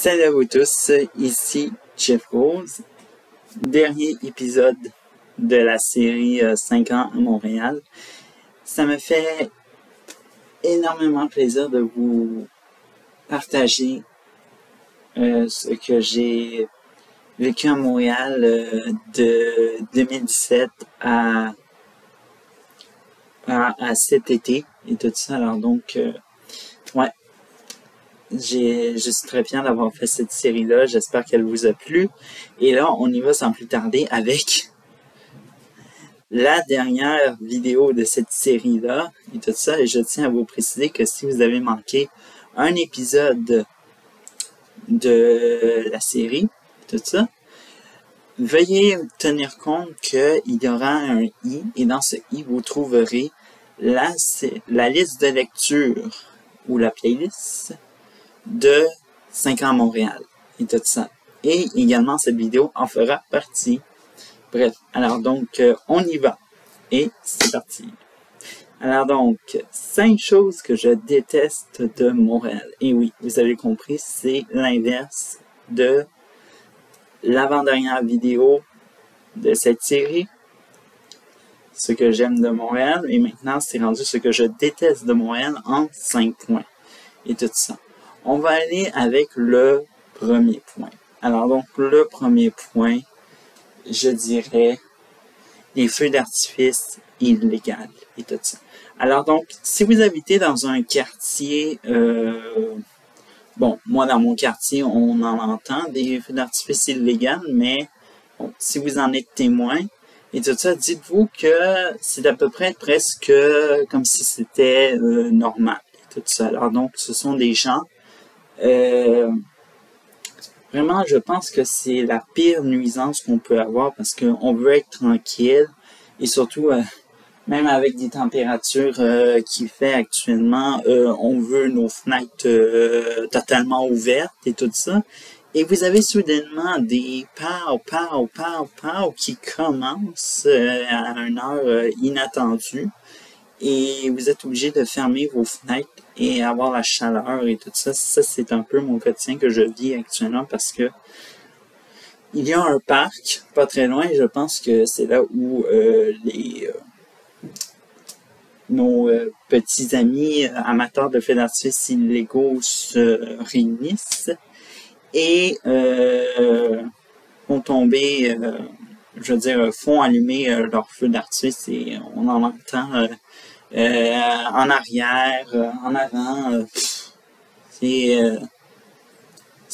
Salut à vous tous, ici Jeff Rose, dernier épisode de la série 5 ans à Montréal. Ça me fait énormément plaisir de vous partager ce que j'ai vécu à Montréal de 2017 à cet été et tout ça. Alors donc, ouais. Je suis très fier d'avoir fait cette série-là. J'espère qu'elle vous a plu. Et là, on y va sans plus tarder avec la dernière vidéo de cette série-là et tout ça. Et je tiens à vous préciser que si vous avez manqué un épisode de la série, tout ça, veuillez tenir compte qu'il y aura un i. Et dans ce i, vous trouverez la liste de lecture ou la playlist de 5 ans à Montréal et tout ça. Et également, cette vidéo en fera partie. Bref, alors donc, on y va. Et c'est parti. Alors donc, 5 choses que je déteste de Montréal. Et oui, vous avez compris, c'est l'inverse de l'avant-dernière vidéo de cette série. Ce que j'aime de Montréal. Et maintenant, c'est rendu ce que je déteste de Montréal en 5 points. Et tout ça. On va aller avec le premier point. Alors donc, le premier point, je dirais les feux d'artifice illégaux et tout ça. Alors donc, si vous habitez dans un quartier, bon, moi dans mon quartier, on en entend des feux d'artifice illégaux, mais bon, si vous en êtes témoin et tout ça, dites-vous que c'est à peu près presque comme si c'était normal et tout ça. Alors donc, ce sont des gens vraiment, je pense que c'est la pire nuisance qu'on peut avoir parce qu'on veut être tranquille et surtout, même avec des températures qu'il fait actuellement, on veut nos fenêtres totalement ouvertes et tout ça. Et vous avez soudainement des pow qui commencent à une heure inattendue. Et vous êtes obligé de fermer vos fenêtres et avoir la chaleur et tout ça. Ça, c'est un peu mon quotidien que je vis actuellement parce que il y a un parc pas très loin et je pense que c'est là où nos petits amis amateurs de feux d'artifice illégaux se réunissent et font tomber, je veux dire, font allumer leurs feux d'artifice et on en entend en arrière, en avant, c'est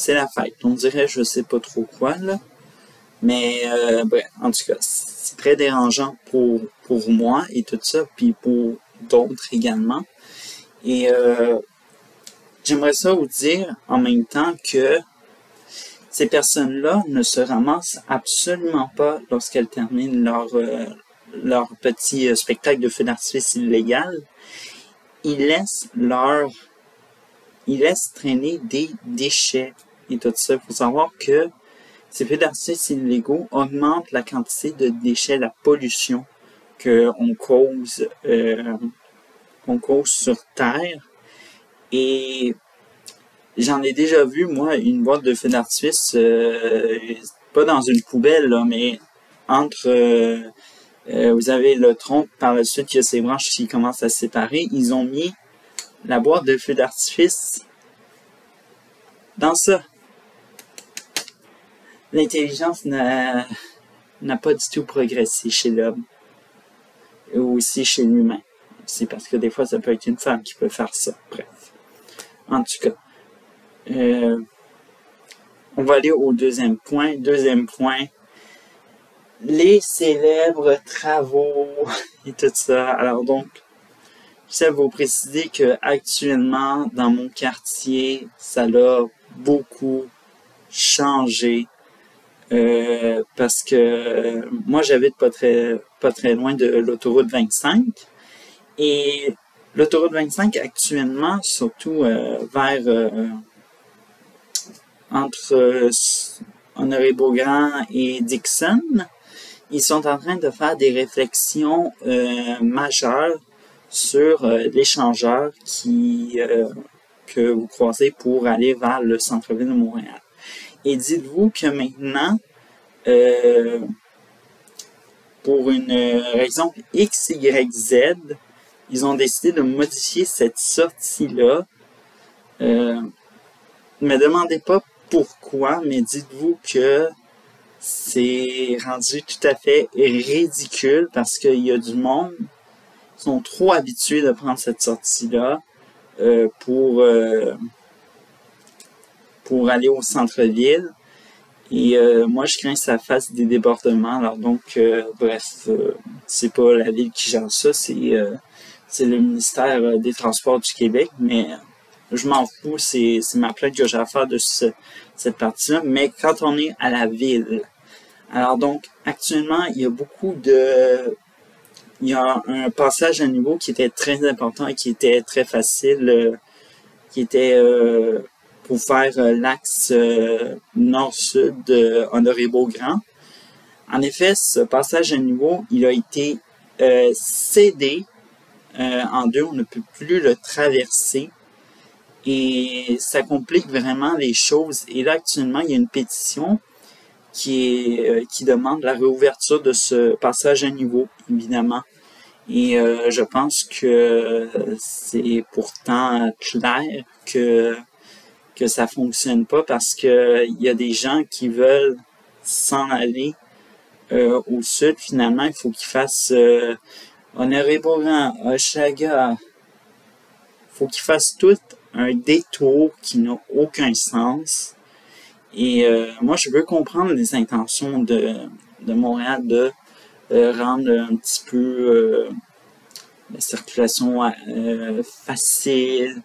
la fête. On dirait, je sais pas trop quoi, là. Mais, bref, en tout cas, c'est très dérangeant pour moi et tout ça, puis pour d'autres également. Et j'aimerais ça vous dire en même temps que ces personnes-là ne se ramassent absolument pas lorsqu'elles terminent leur petit spectacle de feu d'artifice illégal. Ils laissent traîner des déchets et tout ça. Il faut savoir que ces feux d'artifice illégaux augmentent la quantité de déchets, la pollution qu'on cause sur Terre. Et j'en ai déjà vu, moi, une boîte de feux d'artifice, pas dans une poubelle, là, mais entre... vous avez le tronc, par la suite, il y a ces branches qui commencent à se séparer. Ils ont mis la boîte de feu d'artifice dans ça. L'intelligence n'a pas du tout progressé chez l'homme. Ou aussi chez l'humain. C'est parce que des fois, ça peut être une femme qui peut faire ça. Bref. En tout cas. On va aller au deuxième point. Deuxième point. Les célèbres travaux et tout ça. Alors donc, je tiens à vous préciser que actuellement dans mon quartier, ça a beaucoup changé parce que moi j'habite pas très loin de l'autoroute 25 et l'autoroute 25 actuellement, surtout vers entre Honoré-Beaugrand et Dixon, ils sont en train de faire des réflexions majeures sur l'échangeur que vous croisez pour aller vers le centre-ville de Montréal. Et dites-vous que maintenant, pour une raison X, Y, Z, ils ont décidé de modifier cette sortie-là. Ne me demandez pas pourquoi, mais dites-vous que c'est rendu tout à fait ridicule parce qu'il y a du monde qui sont trop habitués de prendre cette sortie-là pour aller au centre-ville. Et moi, je crains que ça fasse des débordements. Alors donc, bref, c'est pas la ville qui gère ça, c'est le ministère des Transports du Québec, mais je m'en fous, c'est ma plainte que j'ai à faire de cette partie-là. Mais quand on est à la ville, alors donc, actuellement, il y a un passage à niveau qui était très important et qui était très facile, qui était pour faire l'axe nord-sud Honoré-Beaugrand. En effet, ce passage à niveau, il a été cédé en deux, on ne peut plus le traverser. Et ça complique vraiment les choses. Et là, actuellement, il y a une pétition qui demande la réouverture de ce passage à niveau, évidemment. Et je pense que c'est pourtant clair que ça fonctionne pas parce que il y a des gens qui veulent s'en aller au sud. Finalement, il faut qu'ils fassent Honoré-Beaugrand, Hochelaga. Il faut qu'ils fassent tout un détour qui n'a aucun sens. Et moi, je veux comprendre les intentions de Montréal de rendre un petit peu la circulation facile,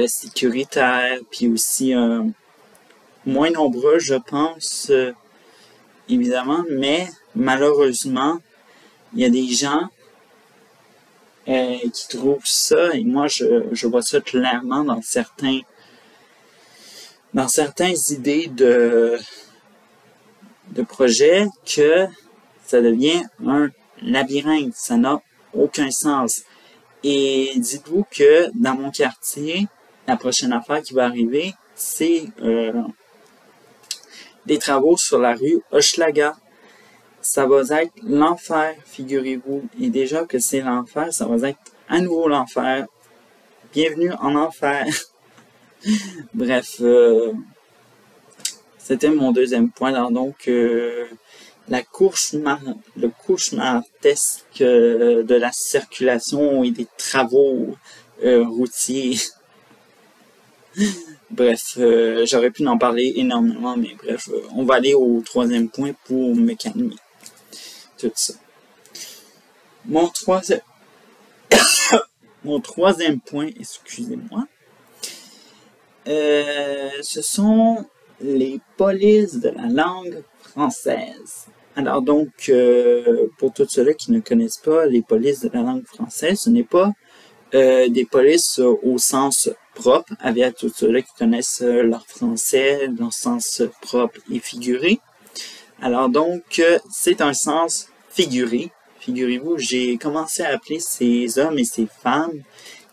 sécuritaire, puis aussi moins nombreux, je pense, évidemment, mais malheureusement, il y a des gens qui trouvent ça, et moi je vois ça clairement dans certaines idées de projets, que ça devient un labyrinthe, ça n'a aucun sens. Et dites-vous que dans mon quartier, la prochaine affaire qui va arriver, c'est des travaux sur la rue Hochelaga. Ça va être l'enfer, figurez-vous. Et déjà que c'est l'enfer, ça va être à nouveau l'enfer. Bienvenue en enfer. Bref, c'était mon deuxième point. Alors donc, le cauchemardesque de la circulation et des travaux routiers. Bref, j'aurais pu en parler énormément, mais bref, on va aller au troisième point pour me calmer. Tout ça. Mon troisième point, excusez-moi, ce sont les polices de la langue française. Alors donc, pour tous ceux-là qui ne connaissent pas les polices de la langue française, ce n'est pas des polices au sens propre, avec tous ceux-là qui connaissent leur français, leur sens propre et figuré. Alors donc, c'est un sens figuré. Figurez-vous, j'ai commencé à appeler ces hommes et ces femmes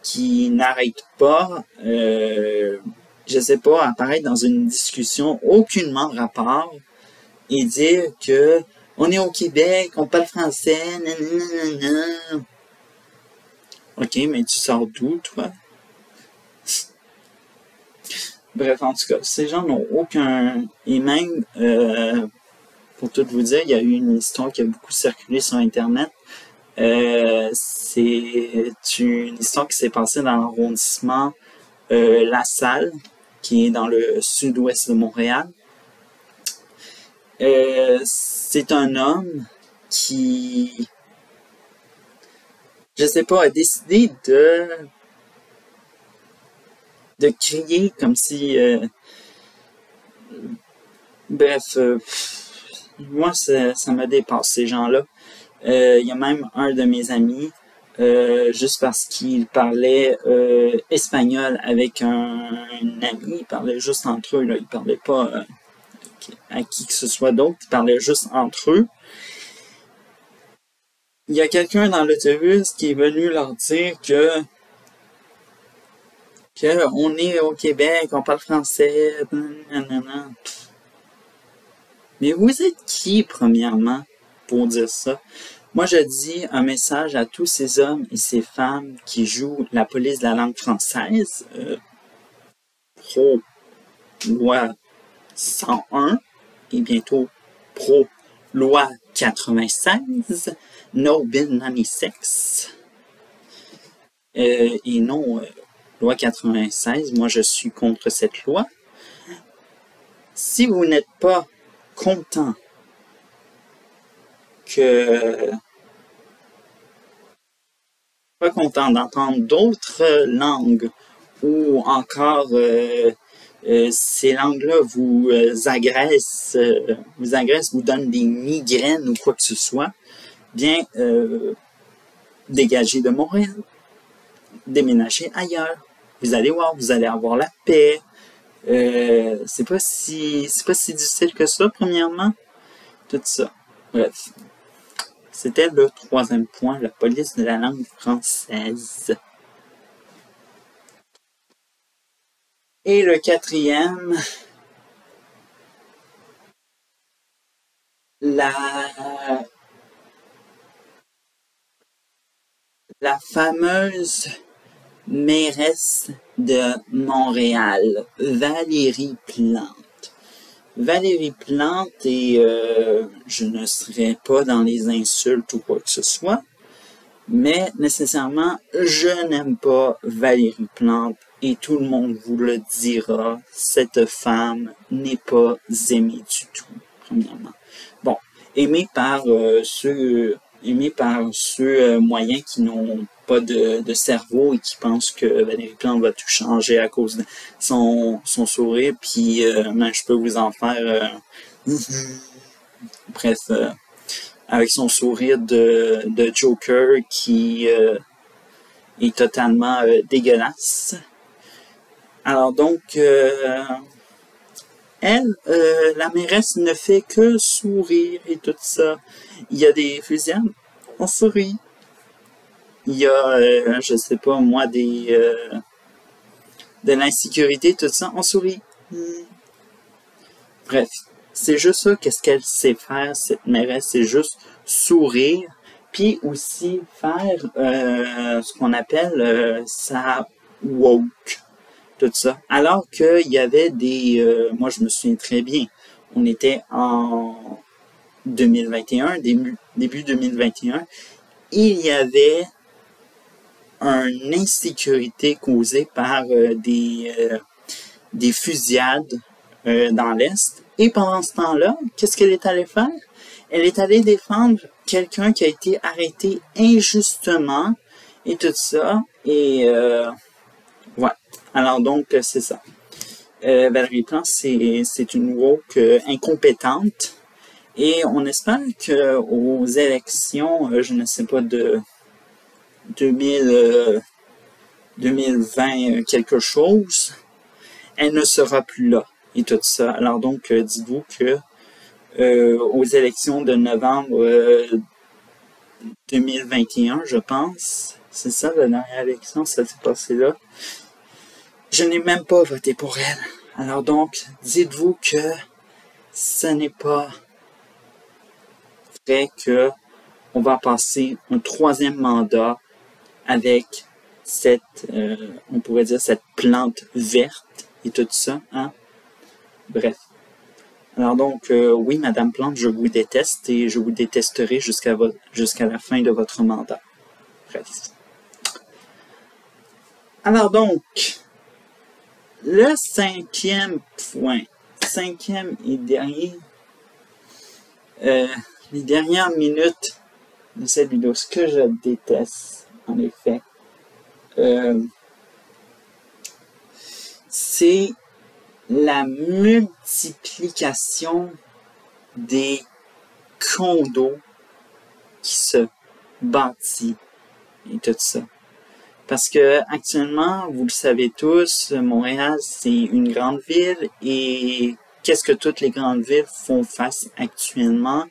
qui n'arrêtent pas, je sais pas, apparaître dans une discussion aucunement rapport et dire que on est au Québec, on parle français, nanana. Ok, mais tu sors d'où, toi? Bref, en tout cas, ces gens n'ont aucun... Et même, pour tout vous dire, il y a eu une histoire qui a beaucoup circulé sur Internet. C'est une histoire qui s'est passée dans l'arrondissement La Salle, qui est dans le sud-ouest de Montréal. C'est un homme qui, je sais pas, a décidé de crier comme si... bref, moi, ça me dépasse, ces gens-là. Il y a même un de mes amis, juste parce qu'il parlait espagnol avec un ami, il parlait juste entre eux, là, il parlait pas à qui que ce soit d'autre, ils parlaient juste entre eux. Il y a quelqu'un dans l'autobus qui est venu leur dire que qu'on est au Québec, on parle français, nanana. Mais vous êtes qui, premièrement, pour dire ça? Moi, je dis un message à tous ces hommes et ces femmes qui jouent la police de la langue française, pro-loi 101 et bientôt pro-loi 96, no bill 96. Et non, loi 96, moi je suis contre cette loi. Si vous n'êtes pas content d'entendre d'autres langues ou encore ces langues-là vous agressent, vous donnent des migraines ou quoi que ce soit, bien dégagez de Montréal, déménagez ailleurs. Vous allez voir, vous allez avoir la paix. C'est pas si difficile que ça, premièrement. Tout ça. Bref. C'était le troisième point, la police de la langue française. Et le quatrième, la fameuse mairesse de Montréal, Valérie Plante. Valérie Plante, et je ne serai pas dans les insultes ou quoi que ce soit, mais nécessairement, je n'aime pas Valérie Plante et tout le monde vous le dira, cette femme n'est pas aimée du tout, premièrement. Bon, aimée par ceux moyens qui n'ont pas de cerveau et qui pensent que Valérie Plante va tout changer à cause de son sourire, puis je peux vous en faire bref, avec son sourire de Joker qui est totalement dégueulasse. Alors donc, elle, la mairesse ne fait que sourire et tout ça. Il y a des fusillades, on sourit. Il y a, je sais pas moi, de l'insécurité, tout ça, on sourit. Bref, c'est juste ça, qu'est-ce qu'elle sait faire, cette mairesse, c'est juste sourire, puis aussi faire ce qu'on appelle sa woke, tout ça. Alors qu'il y avait moi je me souviens très bien, on était en 2021, début 2021, il y avait une insécurité causée par des fusillades dans l'Est. Et pendant ce temps-là, qu'est-ce qu'elle est allée faire? Elle est allée défendre quelqu'un qui a été arrêté injustement et tout ça. Et ouais. Alors donc, c'est ça. Valérie Plante, c'est une woke incompétente. Et on espère qu'aux élections, je ne sais pas, de 2020 quelque chose, elle ne sera plus là et tout ça. Alors donc, dites-vous que aux élections de novembre 2021, je pense, c'est ça la dernière élection, ça s'est passé là, je n'ai même pas voté pour elle. Alors donc, dites-vous que ce n'est pas vrai que on va passer un troisième mandat avec cette, on pourrait dire, cette plante verte et tout ça, hein? Bref. Alors donc, oui, Madame Plante, je vous déteste et je vous détesterai jusqu'à la fin de votre mandat. Bref. Alors donc, le cinquième point, cinquième et dernier, les dernières minutes de cette vidéo, ce que je déteste, en effet, c'est la multiplication des condos qui se bâtit et tout ça. Parce que actuellement, vous le savez tous, Montréal, c'est une grande ville et qu'est-ce que toutes les grandes villes font face actuellement?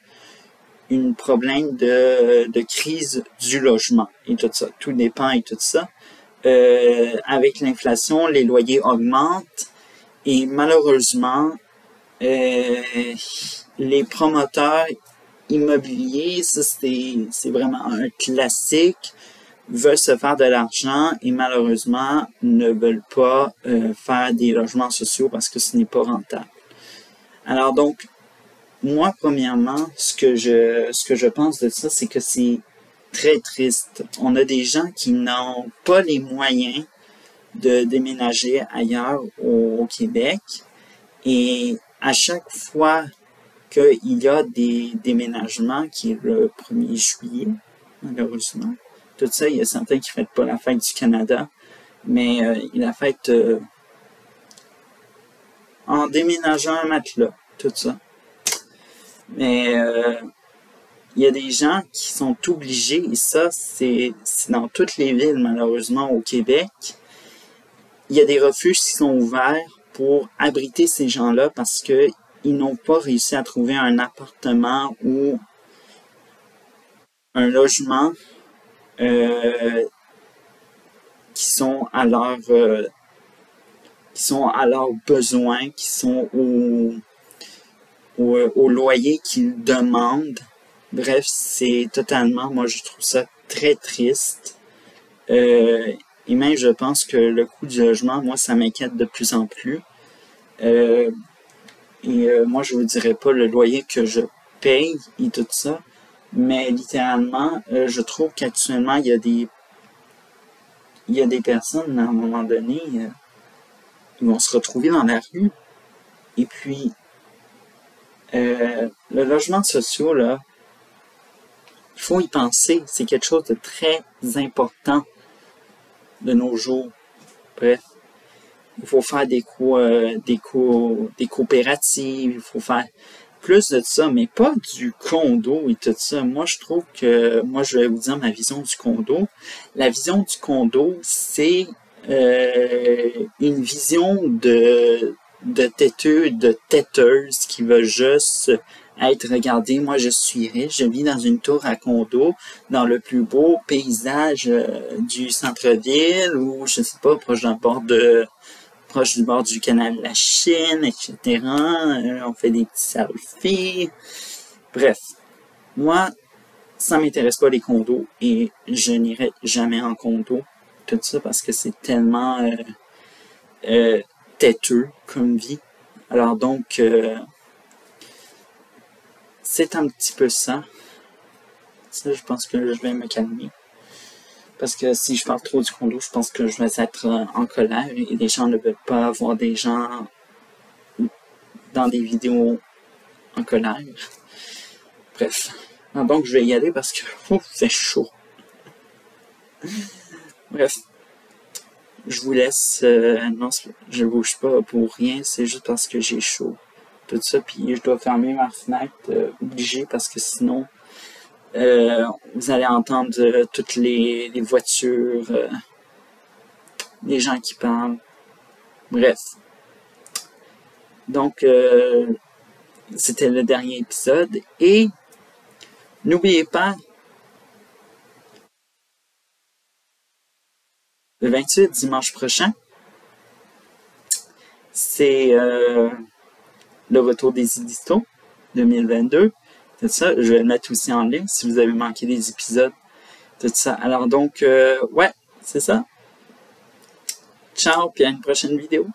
Un problème de crise du logement et tout ça. Tout dépend et tout ça. avec l'inflation, les loyers augmentent et malheureusement, les promoteurs immobiliers, ça c'est vraiment un classique, veulent se faire de l'argent et malheureusement ne veulent pas faire des logements sociaux parce que ce n'est pas rentable. Alors donc, moi premièrement, ce que je pense de ça, c'est que c'est très triste. On a des gens qui n'ont pas les moyens de déménager ailleurs au Québec et à chaque fois qu'il y a des déménagements, qui est le 1er juillet, malheureusement, tout ça, il y a certains qui ne fêtent pas la fête du Canada, mais il la fête en déménageant un matelas, tout ça. Mais il y a des gens qui sont obligés, et ça, c'est dans toutes les villes, malheureusement, au Québec. Il y a des refuges qui sont ouverts pour abriter ces gens-là parce que ils n'ont pas réussi à trouver un appartement ou un logement qui sont à leurs besoins, qui sont au loyer qu'ils demandent. Bref, c'est totalement, moi je trouve ça très triste. Et même je pense que le coût du logement, moi ça m'inquiète de plus en plus. Moi je vous dirais pas le loyer que je paye et tout ça, mais littéralement, je trouve qu'actuellement il y a des personnes, à un moment donné, ils vont se retrouver dans la rue. Et puis, le logement social, là, il faut y penser. C'est quelque chose de très important de nos jours. Bref, il faut faire des coopératives, il faut faire plus de ça, mais pas du condo et tout ça. Moi, je trouve que, moi, je vais vous dire ma vision du condo. La vision du condo, c'est une vision de têteux, de têteuse qui veut juste être regardée. Moi, je suis riche, je vis dans une tour à condo, dans le plus beau paysage du centre-ville, ou je sais pas, proche du bord du canal de la Chine, etc. On fait des petits selfies. Bref, moi, ça m'intéresse pas les condos et je n'irai jamais en condo. Tout ça parce que c'est tellement têteux comme vie. Alors donc, c'est un petit peu ça. Ça, je pense que je vais me calmer. Parce que si je parle trop du condo, je pense que je vais être en colère et les gens ne veulent pas voir des gens dans des vidéos en colère. Bref. Donc, je vais y aller parce que c'est chaud. Bref. Je vous laisse. Non, je bouge pas pour rien. C'est juste parce que j'ai chaud. Tout ça. Puis je dois fermer ma fenêtre obligé parce que sinon, vous allez entendre toutes les voitures, les gens qui parlent. Bref. Donc, c'était le dernier épisode. Et n'oubliez pas, le 28, dimanche prochain, c'est le retour des éditos 2022. Tout ça, je vais le mettre aussi en ligne si vous avez manqué des épisodes. Tout ça. Alors donc, ouais, c'est ça. Ciao, puis à une prochaine vidéo.